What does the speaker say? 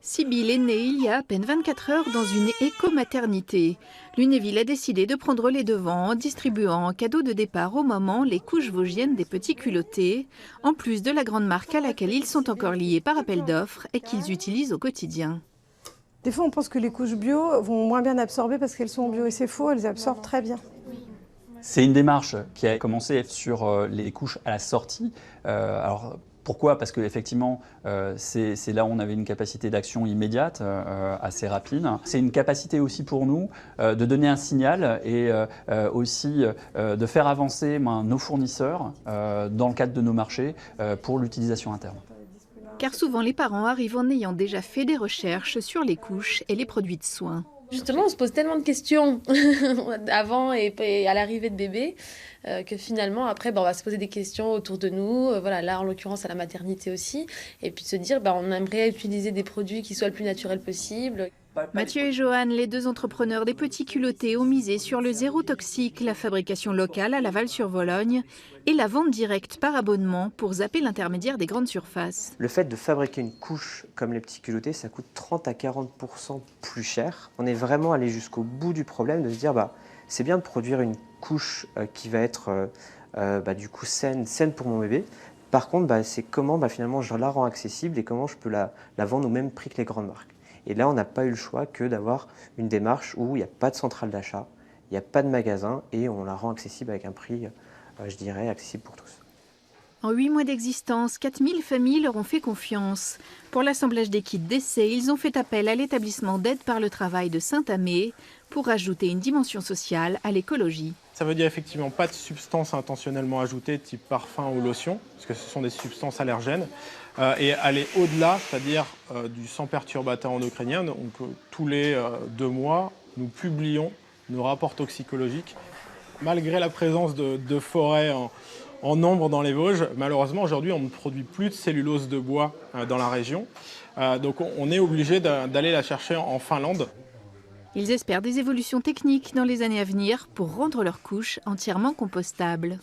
Sibylle est née il y a à peine 24 heures dans une éco-maternité. Lunéville a décidé de prendre les devants en distribuant en cadeau de départ aux mamans les couches vosgiennes des petits culottés, en plus de la grande marque à laquelle ils sont encore liés par appel d'offres et qu'ils utilisent au quotidien. Des fois, on pense que les couches bio vont moins bien absorber parce qu'elles sont bio. Et c'est faux, elles absorbent très bien. C'est une démarche qui a commencé sur les couches à la sortie. Pourquoi? Parce qu'effectivement, c'est là où on avait une capacité d'action immédiate, assez rapide. C'est une capacité aussi pour nous de donner un signal et aussi de faire avancer nos fournisseurs dans le cadre de nos marchés pour l'utilisation interne. Car souvent les parents arrivent en ayant déjà fait des recherches sur les couches et les produits de soins. Justement, on se pose tellement de questions avant et à l'arrivée de bébé que finalement, après, on va se poser des questions autour de nous. Voilà, là, en l'occurrence, à la maternité aussi. Et puis de se dire, on aimerait utiliser des produits qui soient le plus naturels possible. Mathieu et Joanne, les deux entrepreneurs des petits culottés, ont misé sur le zéro toxique, la fabrication locale à Laval-sur-Vologne et la vente directe par abonnement pour zapper l'intermédiaire des grandes surfaces. Le fait de fabriquer une couche comme les petits culottés, ça coûte 30 à 40% plus cher. On est vraiment allé jusqu'au bout du problème de se dire c'est bien de produire une couche qui va être du coup saine pour mon bébé. Par contre, c'est comment finalement je la rends accessible et comment je peux la vendre au même prix que les grandes marques. Et là, on n'a pas eu le choix que d'avoir une démarche où il n'y a pas de centrale d'achat, il n'y a pas de magasin et on la rend accessible avec un prix, je dirais, accessible pour tous. En 8 mois d'existence, 4000 familles leur ont fait confiance. Pour l'assemblage des kits d'essai, ils ont fait appel à l'établissement d'aide par le travail de Saint-Amé pour ajouter une dimension sociale à l'écologie. Ça veut dire effectivement pas de substances intentionnellement ajoutées type parfum ou lotion, parce que ce sont des substances allergènes, et aller au-delà, c'est-à-dire du sans perturbateur endocrinien. Donc tous les 2 mois, nous publions nos rapports toxicologiques. Malgré la présence de forêts en nombre dans les Vosges, malheureusement aujourd'hui on ne produit plus de cellulose de bois dans la région, donc on est obligé d'aller la chercher en Finlande. Ils espèrent des évolutions techniques dans les années à venir pour rendre leurs couches entièrement compostables.